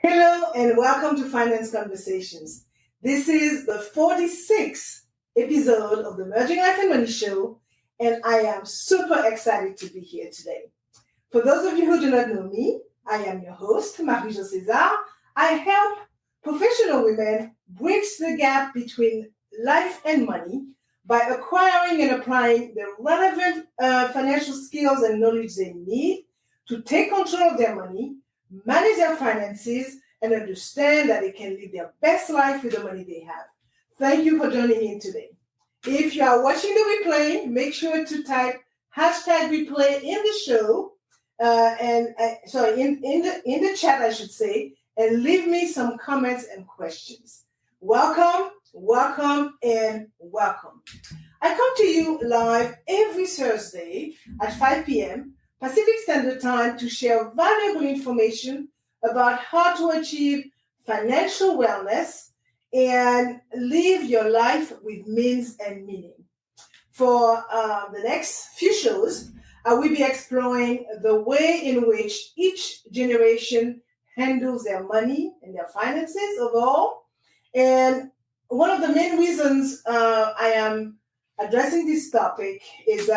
Hello and welcome to Finance Conversations. This is the 46th episode of the Merging Life and Money Show, and I am super excited to be here today. For those of you who do not know me, I am your host, Marie-Jo César. I help professional women bridge the gap between life and money by acquiring and applying the relevant financial skills and knowledge they need to take control of their money, manage their finances, and understand that they can live their best life with the money they have. Thank you for joining in today. If you are watching the replay, make sure to type hashtag replay in the show, in the chat, I should say, and leave me some comments and questions. Welcome, and welcome. I come to you live every Thursday at 5 p.m. Pacific Standard Time to share valuable information about how to achieve financial wellness and live your life with means and meaning. For the next few shows, I will be exploring the way in which each generation handles their money and their finances overall. And one of the main reasons I am addressing this topic is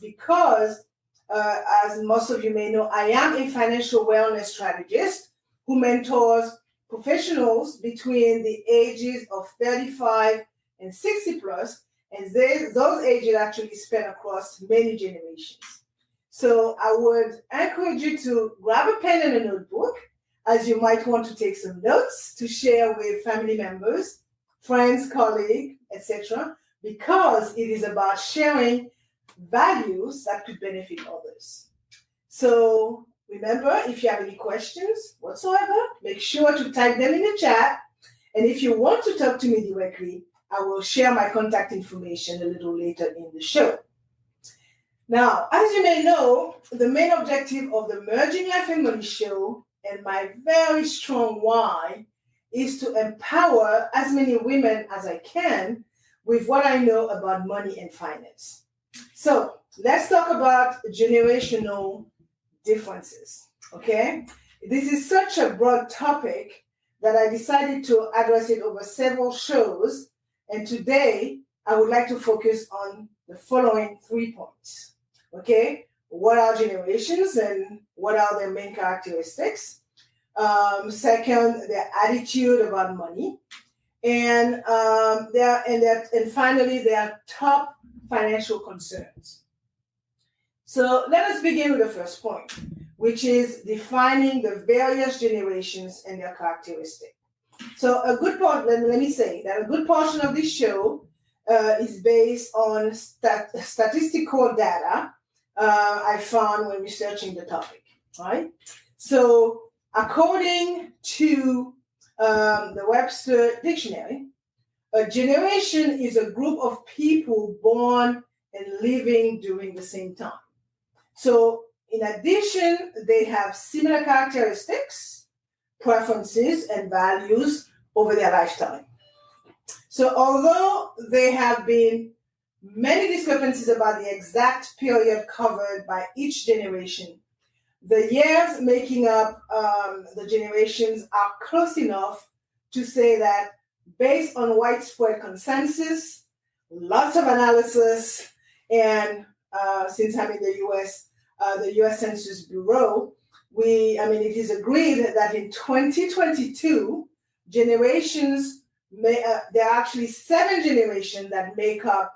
because as most of you may know, I am a financial wellness strategist who mentors professionals between the ages of 35 and 60 plus, and those ages actually span across many generations. So I would encourage you to grab a pen and a notebook, as you might want to take some notes to share with family members, friends, colleagues, etc., because it is about sharing values that could benefit others. So remember, if you have any questions whatsoever, make sure to type them in the chat. And if you want to talk to me directly, I will share my contact information a little later in the show. Now, as you may know, the main objective of the Merging Life and Money Show and my very strong why is to empower as many women as I can with what I know about money and finance. So let's talk about generational differences, okay? This is such a broad topic that I decided to address it over several shows. And today, I would like to focus on the following 3 points, okay? What are generations and what are their main characteristics? Second, their attitude about money. And finally, their top financial concerns. So let us begin with the first point, which is defining the various generations and their characteristics. So a good part, let me say that a good portion of this show is based on statistical data I found when researching the topic, right? So according to the Webster Dictionary, a generation is a group of people born and living during the same time. So in addition, they have similar characteristics, preferences, and values over their lifetime. So although there have been many discrepancies about the exact period covered by each generation, the years making up the generations are close enough to say that based on widespread consensus, lots of analysis, and since I'm in the U.S. Census Bureau, it is agreed that in 2022, there are actually 7 generations that make up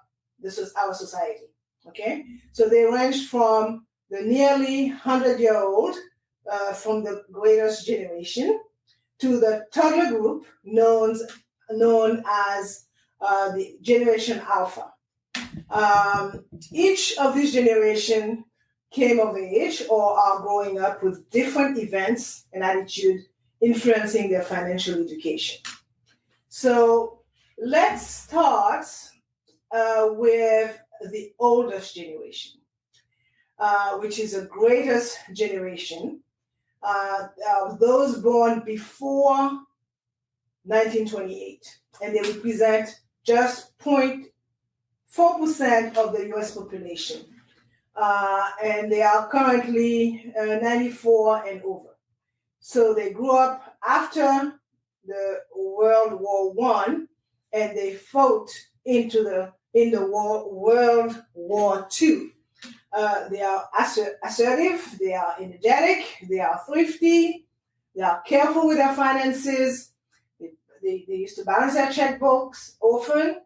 our society, okay? So they range from the nearly 100-year-old from the greatest generation to the toddler group known as the Generation Alpha. Each of these generations came of age or are growing up with different events and attitude influencing their financial education. So let's start with the oldest generation, which is the greatest generation, those born before 1928, and they represent just 0.4% of the U.S. population. And they are currently 94 and over. So they grew up after the World War One, and they fought in the World War Two. They are assertive, they are energetic, they are thrifty, they are careful with their finances, they used to balance their checkbooks often,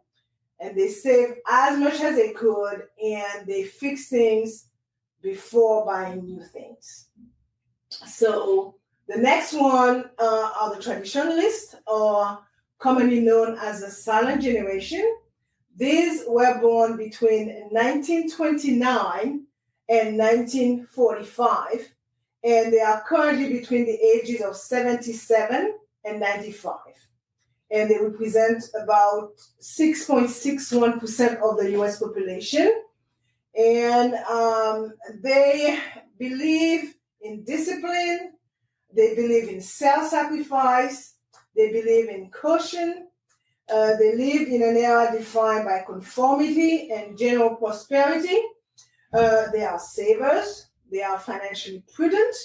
and they save as much as they could, and they fix things before buying new things. So the next one are the traditionalists, or commonly known as the silent generation. These were born between 1929 and 1945, and they are currently between the ages of 77 and 95. And they represent about 6.61% of the US population. And they believe in discipline, they believe in self-sacrifice, they believe in caution. They live in an era defined by conformity and general prosperity. They are savers, they are financially prudent,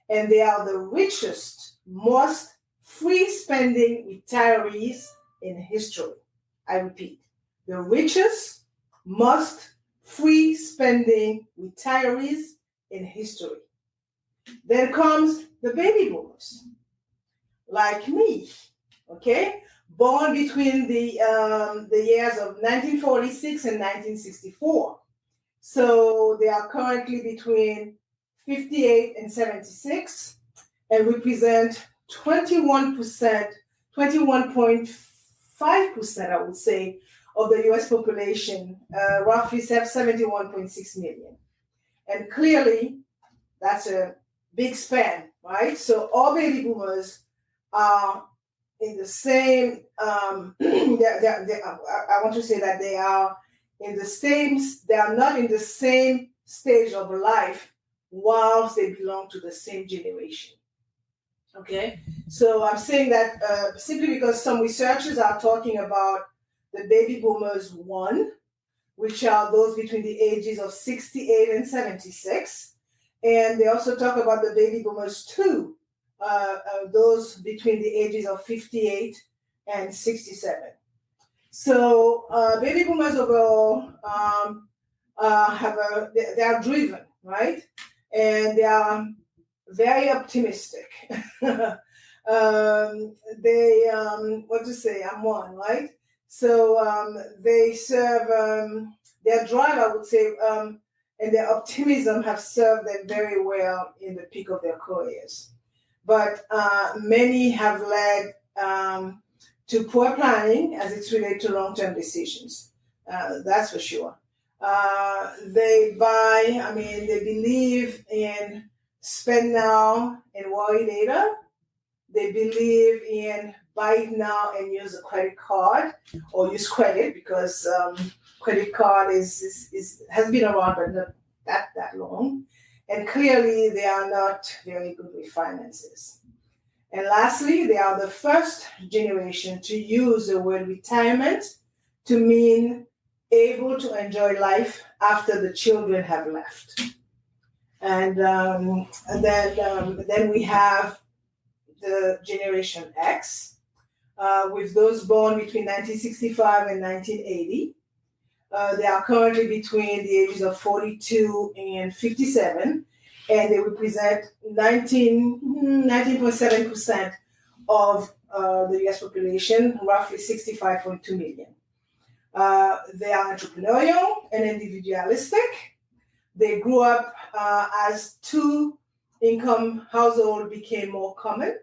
and they are the richest, most free-spending retirees in history. I repeat, the richest, most free-spending retirees in history. Then comes the baby boomers, like me, okay? Born between the years of 1946 and 1964. So they are currently between 58 and 76 and represent 21.5%, I would say, of the US population, roughly 71.6 million. And clearly, that's a big span, right? So all baby boomers are in the same, I want to say that they are not in the same stage of life whilst they belong to the same generation. Okay, so I'm saying that simply because some researchers are talking about the baby boomers 1, which are those between the ages of 68 and 76. And they also talk about the baby boomers 2, those between the ages of 58 and 67. So baby boomers overall they are driven, right? And they are very optimistic. I'm one, right? So they serve their drive, I would say, and their optimism have served them very well in the peak of their careers. But many have led to poor planning as it's related to long-term decisions. That's for sure. They believe in spend now and worry later. They believe in buy it now and use a credit card, or use credit, because credit card has been around but not that long. And clearly they are not very good with finances. And lastly, they are the first generation to use the word retirement to mean able to enjoy life after the children have left. And then we have the Generation X, with those born between 1965 and 1980. They are currently between the ages of 42 and 57, and they represent 19.7% of the US population, roughly 65.2 million. They are entrepreneurial and individualistic. They grew up as two-income household became more common.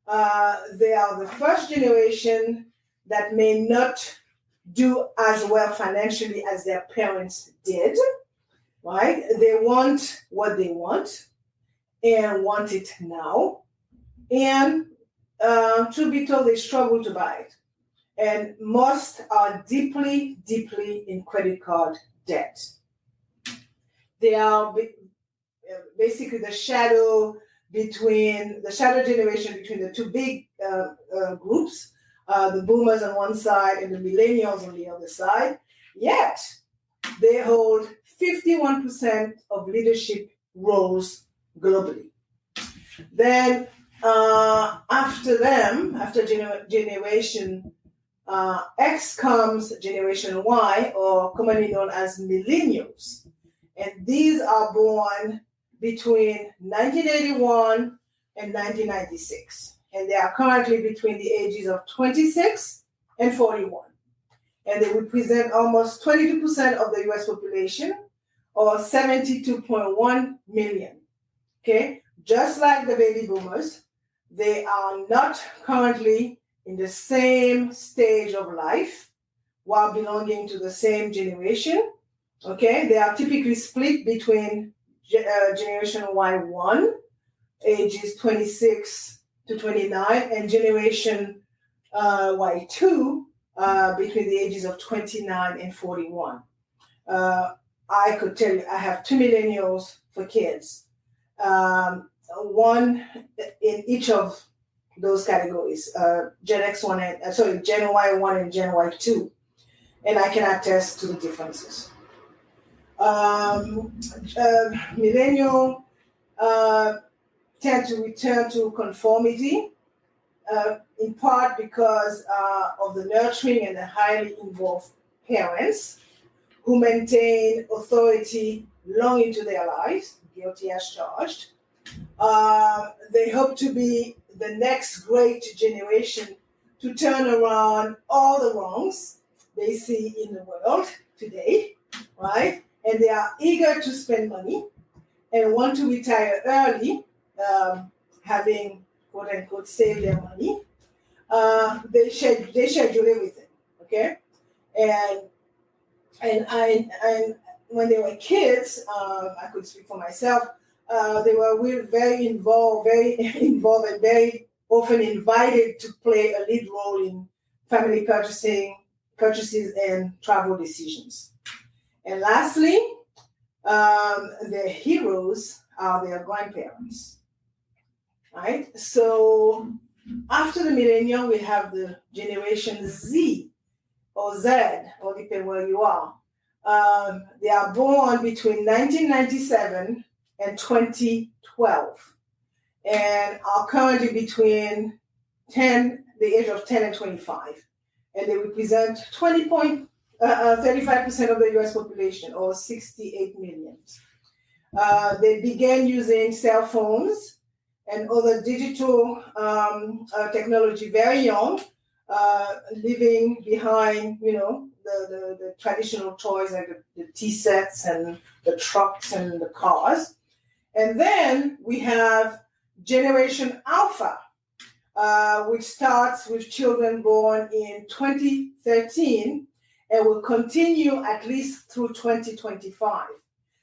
They are the first generation that may not do as well financially as their parents did, right? They want what they want and want it now. And truth be told, they struggle to buy it. And most are deeply, deeply in credit card debt. They are basically the shadow generation between the two big groups, the boomers on one side and the millennials on the other side. Yet, they hold 51% of leadership roles globally. Then after them, after generation X comes Generation Y, or commonly known as Millennials. And these are born between 1981 and 1996. And they are currently between the ages of 26 and 41. And they represent almost 22% of the US population, or 72.1 million. Okay? Just like the baby boomers, they are not currently in the same stage of life while belonging to the same generation. Okay, they are typically split between Generation Y1, ages 26 to 29, and Generation Y2, between the ages of 29 and 41. I could tell you, I have 2 millennials for kids, one in each of those categories, Gen X1 and Gen Y1 and Gen Y2, and I can attest to the differences. Millennial tend to return to conformity, in part because of the nurturing and the highly involved parents who maintain authority long into their lives, guilty as charged. They hope to be the next great generation to turn around all the wrongs they see in the world today, right? And they are eager to spend money and want to retire early, having quote unquote saved their money. They schedule everything, okay? And when they were kids, I could speak for myself. They were very involved, and very often invited to play a lead role in family purchases, and travel decisions. And lastly, their heroes are their grandparents, right? So after the millennial, we have the Generation Z or Z, or depending where you are. They are born between 1997 and 2012, and are currently between the age of 10 and 25, and they represent 35% of the US population, or 68 million. They began using cell phones and other digital technology very young, leaving behind, the traditional toys like the tea sets and the trucks and the cars. And then we have Generation Alpha, which starts with children born in 2013 and will continue at least through 2025.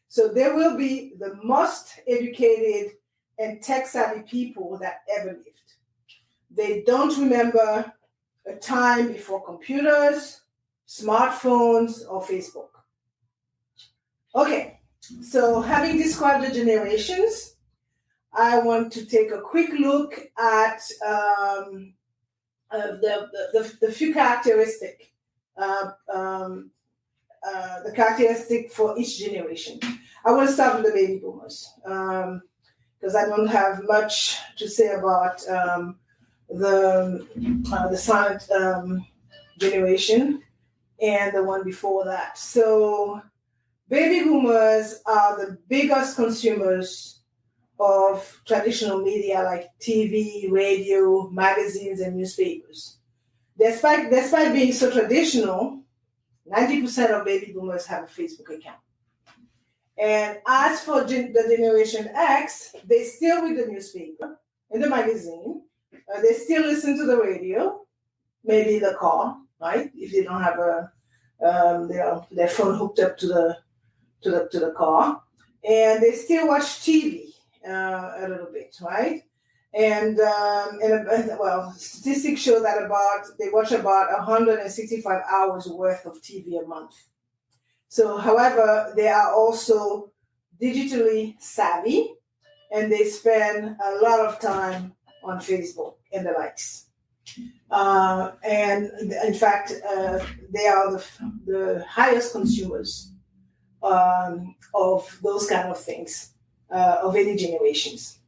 So they will be the most educated and tech-savvy people that ever lived. They don't remember a time before computers, smartphones, or Facebook. Okay, so having described the generations, I want to take a quick look at the few characteristics, the characteristic for each generation. I want to start with the baby boomers, because I don't have much to say about the silent generation and the one before that. So baby boomers are the biggest consumers of traditional media like TV, radio, magazines, and newspapers. Despite being so traditional, 90% of baby boomers have a Facebook account. And as for the Generation X, they still read the newspaper and the magazine. They still listen to the radio, maybe the car, right? If they don't have their phone hooked up to the car, and they still watch TV a little bit, right? And statistics show that they watch about 165 hours worth of TV a month. So, however, they are also digitally savvy, and they spend a lot of time on Facebook and the likes. And in fact, they are the highest consumers of those kind of things, of any generations.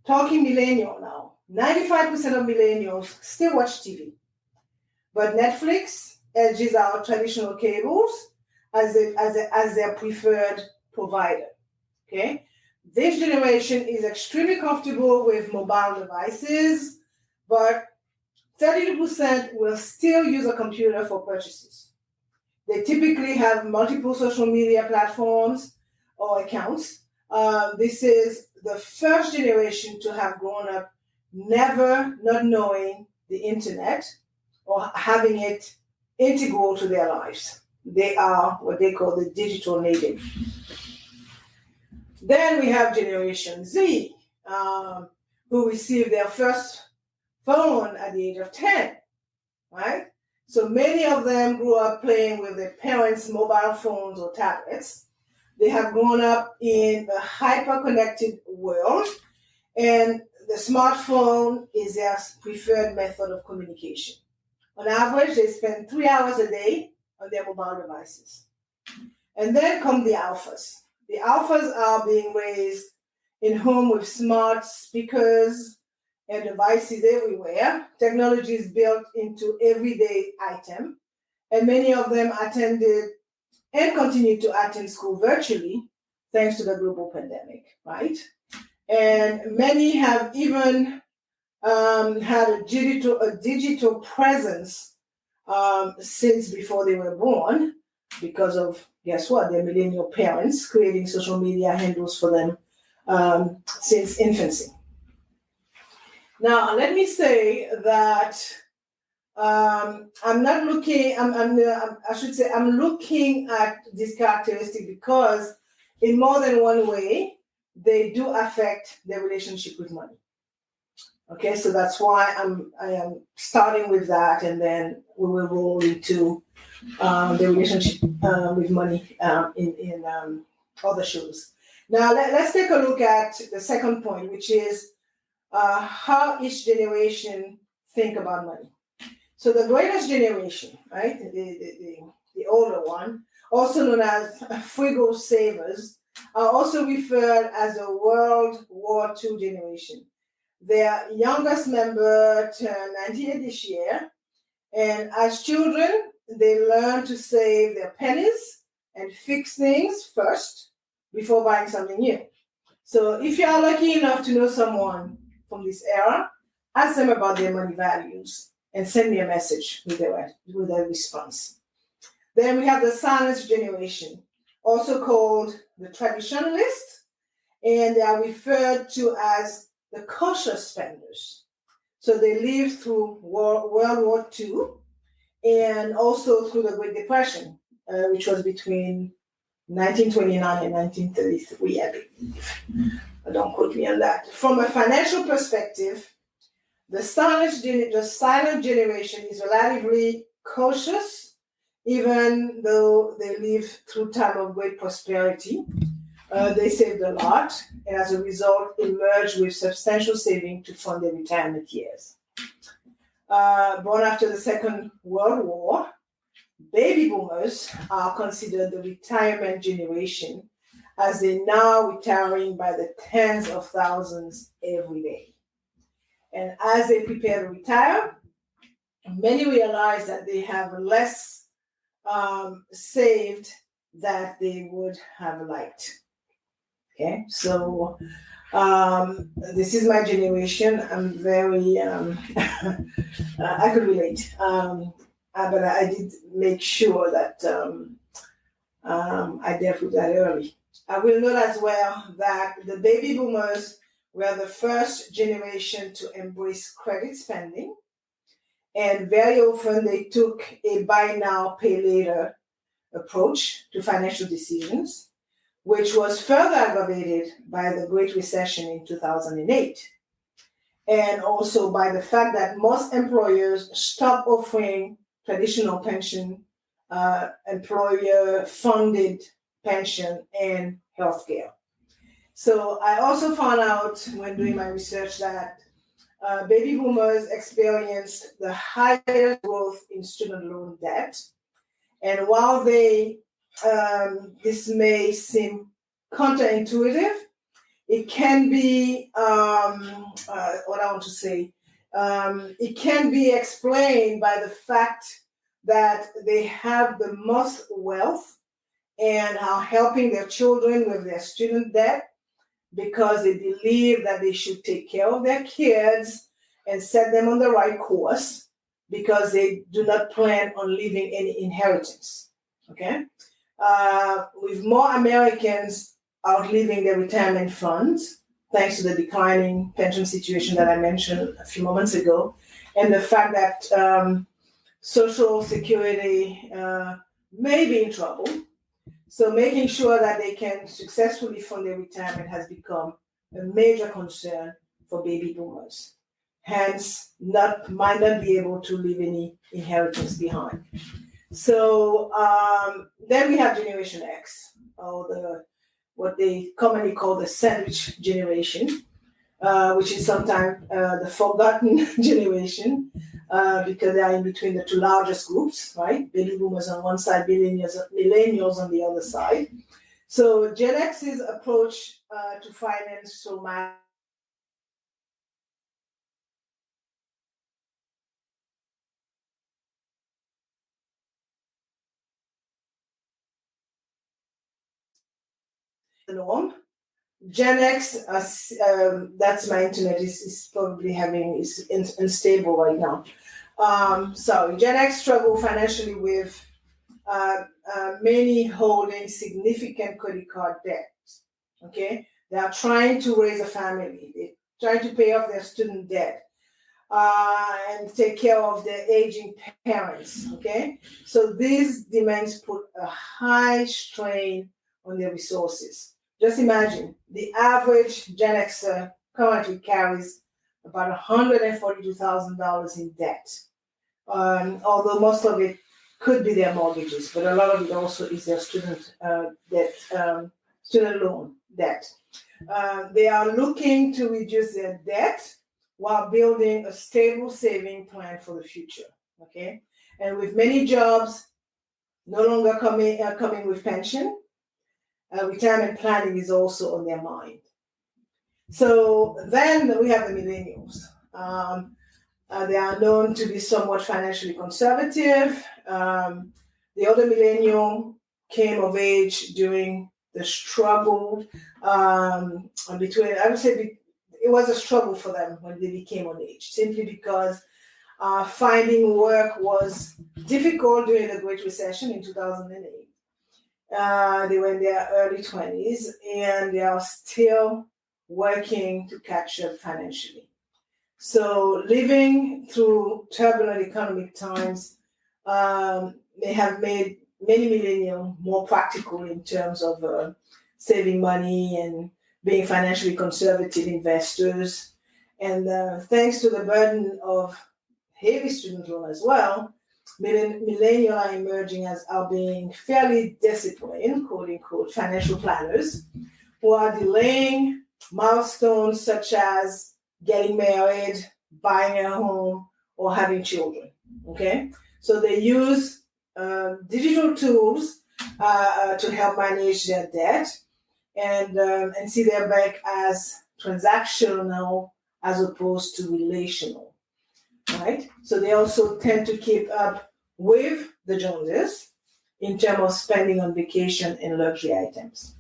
talking millennial now. 95% of millennials still watch TV. But Netflix edges out traditional cables as their preferred provider. Okay? This generation is extremely comfortable with mobile devices, but 32% will still use a computer for purchases. They typically have multiple social media platforms or accounts. This is the first generation to have grown up never not knowing the internet or having it integral to their lives. They are what they call the digital native. Then we have Generation Z, who received their first phone at the age of 10, right? So many of them grew up playing with their parents' mobile phones or tablets. They have grown up in a hyper-connected world, and the smartphone is their preferred method of communication. On average, they spend 3 hours a day on their mobile devices. And then come the alphas. The alphas are being raised in home with smart speakers and devices everywhere. Technology is built into everyday item. And many of them attended and continue to attend school virtually thanks to the global pandemic, right? And many have even had a digital presence since before they were born because of, guess what, their millennial parents creating social media handles for them since infancy. Now, let me say that I'm looking at this characteristic because in more than one way, they do affect their relationship with money. Okay, so that's why I am starting with that, and then we will roll into the relationship with money in other shows. Now, let's take a look at the second point, which is how each generation think about money. So the greatest generation, right, the older one, also known as frugal savers, are also referred as a World War II generation. Their youngest member turned 98 this year, and as children, they learn to save their pennies and fix things first before buying something new. So if you are lucky enough to know someone from this era, ask them about their money values and send me a message with their response. Then we have the silent generation, also called the traditionalists, and they are referred to as the cautious spenders. So they lived through World War II and also through the Great Depression, which was between 1929 and 1933, I believe. Don't quote me on that. From a financial perspective, the silent generation is relatively cautious, even though they lived through time of great prosperity. They saved a lot, and as a result, emerged with substantial saving to fund their retirement years. Born after the Second World War, baby boomers are considered the retirement generation, as they're now retiring by the tens of thousands every day. And as they prepare to retire, many realize that they have less saved than they would have liked. Okay, so this is my generation. I'm very, I could relate, but I did make sure that I dealt with that early. I will note as well that the baby boomers were the first generation to embrace credit spending, and very often they took a buy now, pay later approach to financial decisions, which was further aggravated by the Great Recession in 2008, and also by the fact that most employers stopped offering traditional pension, employer-funded pension, and healthcare. So I also found out when doing my research that baby boomers experienced the highest growth in student loan debt. And while this may seem counterintuitive, It can be, what I want to say, it can be explained by the fact that they have the most wealth and are helping their children with their student debt because they believe that they should take care of their kids and set them on the right course because they do not plan on leaving any inheritance. Okay? With more Americans outliving their retirement funds, thanks to the declining pension situation that I mentioned a few moments ago, and the fact that Social Security may be in trouble. So making sure that they can successfully fund their retirement has become a major concern for baby boomers. Hence, might not be able to leave any inheritance behind. So then we have Generation X, or what they commonly call the sandwich generation, which is sometimes the forgotten generation because they are in between the two largest groups, right? Baby boomers on one side, millennials on the other side. So Gen X's approach to financial matters the norm. Gen X, that's my internet is probably is unstable right now. So Gen X struggle financially with many holding significant credit card debt. Okay, they are trying to raise a family. They try to pay off their student debt and take care of their aging parents. Okay, so these demands put a high strain on their resources. Just imagine the average Gen Xer currently carries about $142,000 in debt, although most of it could be their mortgages, but a lot of it also is their student debt, student loan debt. They are looking to reduce their debt while building a stable saving plan for the future. Okay, and with many jobs no longer coming with pension, retirement planning is also on their mind. So then we have the millennials. They are known to be somewhat financially conservative. The older millennial came of age during the struggle between, I would say it was a struggle for them when they became of age, simply because finding work was difficult during the Great Recession in 2008. They were in their early 20s and they are still working to catch up financially. So living through turbulent economic times may have made many millennials more practical in terms of saving money and being financially conservative investors. And thanks to the burden of heavy student loan as well, millennials are emerging as being fairly disciplined, quote unquote, financial planners who are delaying milestones such as getting married, buying a home, or having children. Okay, so they use digital tools to help manage their debt and see their bank as transactional as opposed to relational. Right? So they also tend to keep up with the Joneses in terms of spending on vacation and luxury items.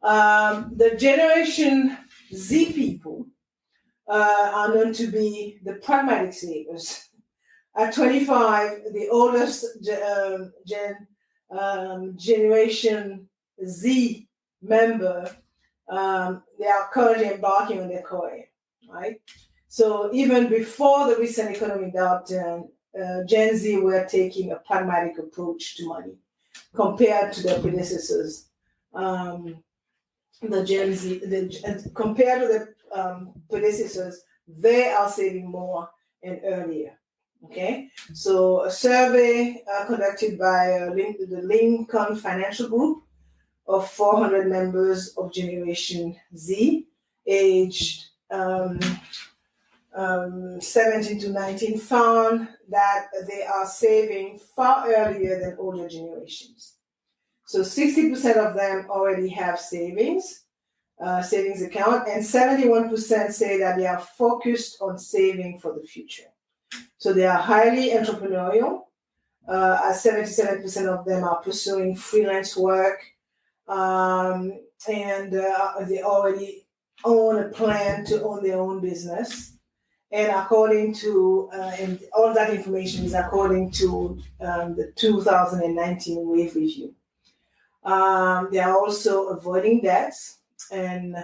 The Generation Z people are known to be the pragmatic savers. At 25, the oldest Generation Z member, they are currently embarking on their career, right? So even before the recent economic downturn, Gen Z were taking a pragmatic approach to money compared to their predecessors. The Gen Z, compared to the predecessors, they are saving more and earlier. Okay, so a survey conducted by the Lincoln Financial Group of 400 members of Generation Z, aged 17 to 19, found that they are saving far earlier than older generations. So 60% of them already have savings, savings account, and 71% say that they are focused on saving for the future. So they are highly entrepreneurial, as 77% of them are pursuing freelance work, and they already own a plan to own their own business. And according to, and all that information is according to the 2019 Wave Review. They are also avoiding debts, and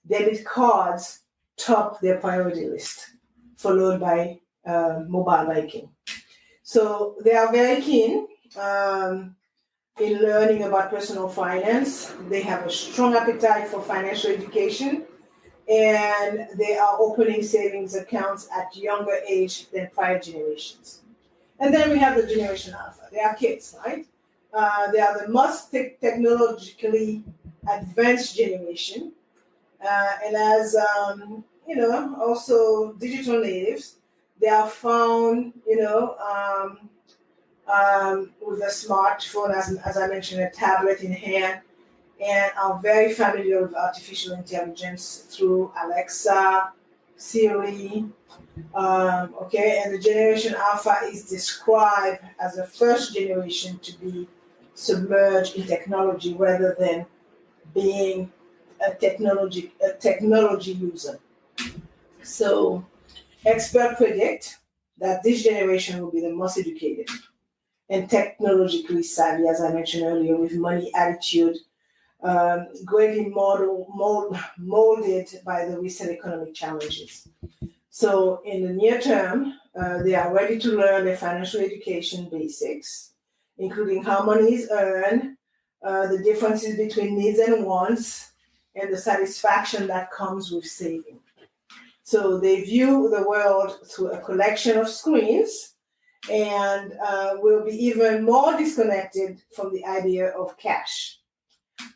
debit cards top their priority list, followed by mobile banking. So they are very keen in learning about personal finance. They have a strong appetite for financial education, and they are opening savings accounts at younger age than prior generations. And then we have the Generation Alpha. They are kids, right? They are the most technologically advanced generation, and as also digital natives. They are found, with a smartphone, as I mentioned, a tablet in hand, and are very familiar with artificial intelligence through Alexa, Siri. And the Generation Alpha is described as the first generation to be submerged in technology rather than being a technology user. So experts predict that this generation will be the most educated and technologically savvy, as I mentioned earlier, with money attitude, greatly molded by the recent economic challenges. So in the near term, they are ready to learn the financial education basics, including how money is earned, the differences between needs and wants, and the satisfaction that comes with saving. So they view the world through a collection of screens, and will be even more disconnected from the idea of cash.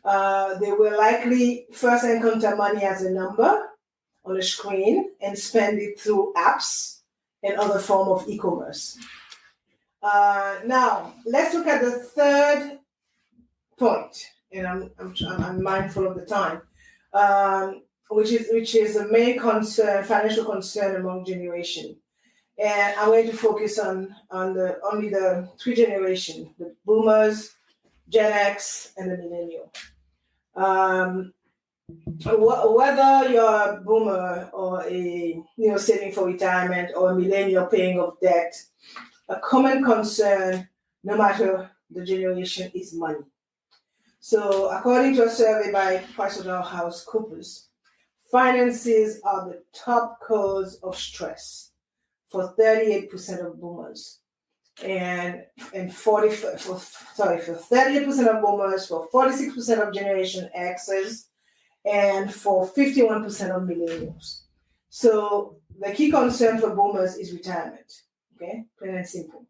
They will likely first encounter money as a number on a screen and spend it through apps and other form of e-commerce. Now, let's look at the third point, and I'm mindful of the time, which is the main concern, financial concern among generation. And I'm going to focus on only the three generations: the boomers, Gen X, and the millennial. Whether you're a boomer or a saving for retirement, or a millennial paying off debt, a common concern, no matter the generation, is money. So, according to a survey by PricewaterhouseCoopers, finances are the top cause of stress for 38% of boomers, and for 38% of boomers, for 46% of Generation X's, and for 51% of millennials. So the key concern for boomers is retirement. Okay, plain and simple.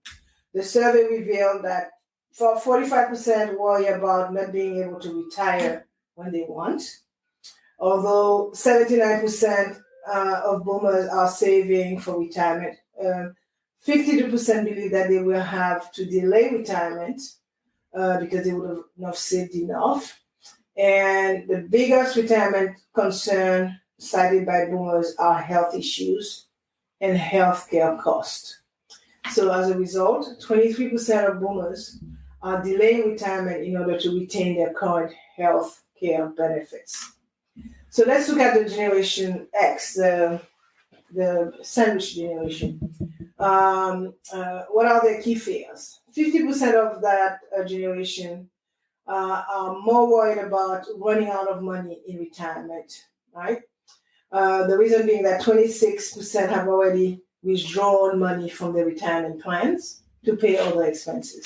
The survey revealed that for 45% worry about not being able to retire when they want, although 79% of boomers are saving for retirement. 52% believe that they will have to delay retirement because they would have not saved enough. And the biggest retirement concern cited by boomers are health issues and healthcare costs. So as a result, 23% of boomers are delaying retirement in order to retain their current health care benefits. So let's look at the Generation X, the sandwich generation. What are their key fears? 50% of that generation are more worried about running out of money in retirement, right? The reason being that 26% have already withdrawn money from their retirement plans to pay other expenses.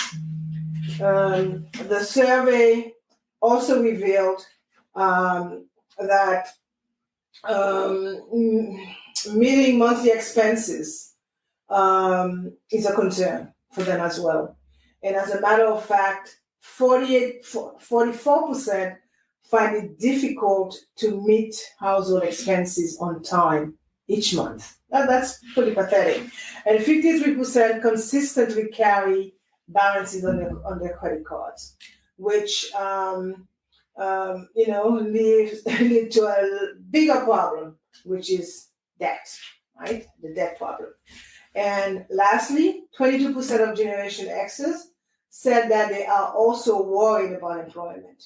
The survey also revealed that meeting monthly expenses is a concern for them as well. And as a matter of fact, 44% find it difficult to meet household expenses on time each month. That's pretty pathetic. And 53% consistently carry balances on their credit cards, which lead to a bigger problem, which is debt, right? The debt problem. And lastly, 22% of Generation Xers said that they are also worried about employment.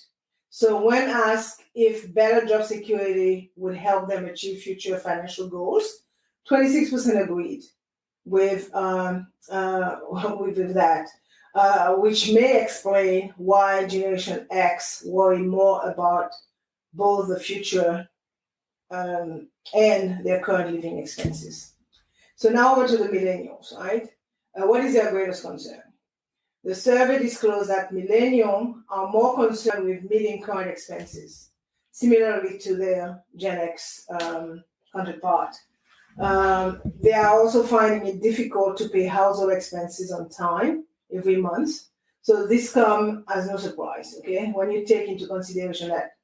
So when asked if better job security would help them achieve future financial goals, 26% agreed with that, which may explain why Generation X worry more about both the future and their current living expenses. So now over to the millennials, right? What is their greatest concern? The survey disclosed that millennials are more concerned with meeting current expenses, similarly to their Gen X counterpart. They are also finding it difficult to pay household expenses on time every month. So this comes as no surprise, okay? When you take into consideration that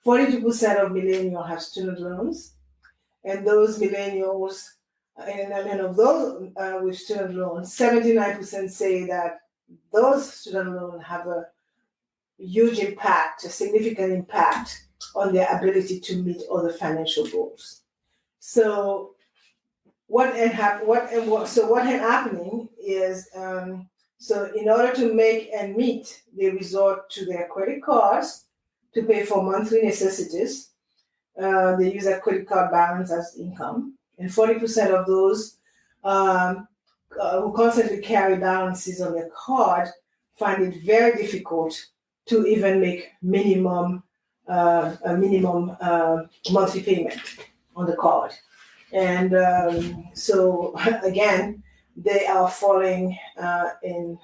42% of millennials have student loans, and those millennials, and of those with student loans, 79% say that those student loans have a huge impact, a significant impact on their ability to meet other financial goals. So what had happening is, so in order to make and meet, they resort to their credit cards to pay for monthly necessities. They use their credit card balance as income, and 40% of those who constantly carry balances on their card find it very difficult to even make a minimum monthly payment on the card. And so again, they are falling in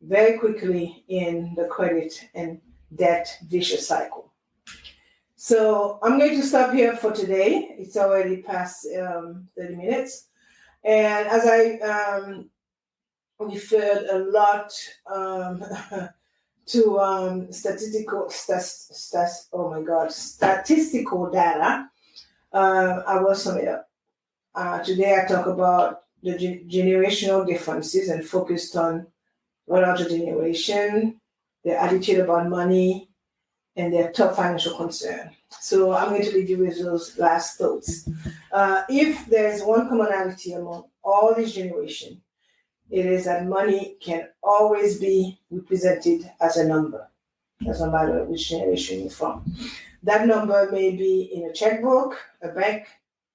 very quickly in the credit and debt vicious cycle. So I'm going to stop here for today. It's already past 30 minutes. And as I referred a lot to statistical data, I will sum it up. Today I talk about the generational differences and focused on what older generation, their attitude about money, and their top financial concern. So I'm going to leave you with those last thoughts. If there is one commonality among all these generations, it is that money can always be represented as a number. Doesn't matter which generation you're from. That number may be in a checkbook, a bank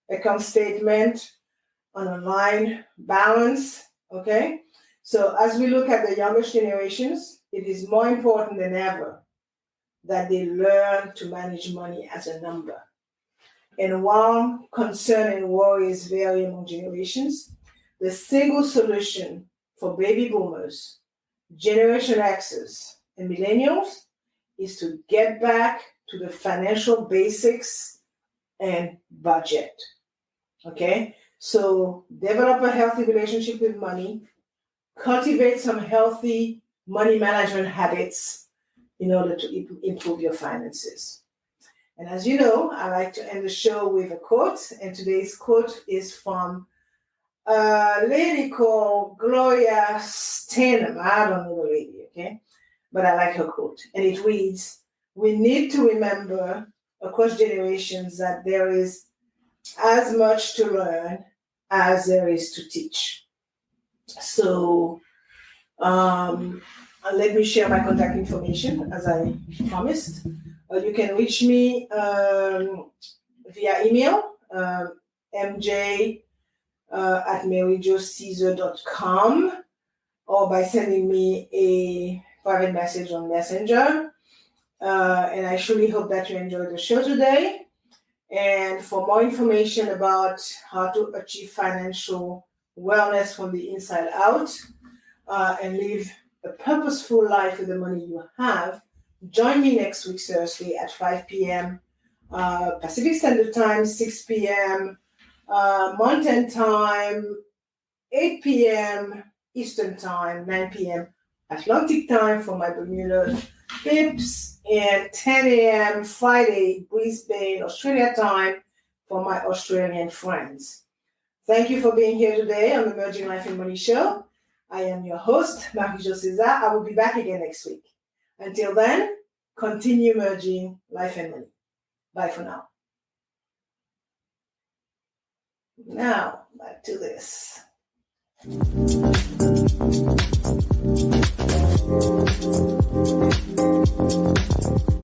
account statement, an online balance, okay? So as we look at the youngest generations, it is more important than ever that they learn to manage money as a number. And while concern and worries vary among generations, the single solution for baby boomers, Generation X's, and millennials is to get back to the financial basics and budget. Okay? So develop a healthy relationship with money, cultivate some healthy money management habits in order to improve your finances. And as you know, I like to end the show with a quote, and today's quote is from a lady called Gloria Steinem. I don't know the lady, okay? But I like her quote. And it reads, "We need to remember across generations that there is as much to learn as there is to teach." So let me share my contact information as I promised. You can reach me via email, mj at maryjocaesar.com, or by sending me a private message on Messenger. And I truly hope that you enjoyed the show today. And for more information about how to achieve financial wellness from the inside out and live a purposeful life with the money you have, join me next week, Thursday at 5 p.m. Pacific Standard Time, 6 p.m. Mountain Time, 8 p.m. Eastern Time, 9 p.m. Atlantic Time for my Bermuda pips, and 10 a.m. Friday, Brisbane, Australia time for my Australian friends. Thank you for being here today on the Merging Life and Money Show. I am your host, Marie-Jo César. I will be back again next week. Until then, continue merging life and money. Bye for now. Now, back to this.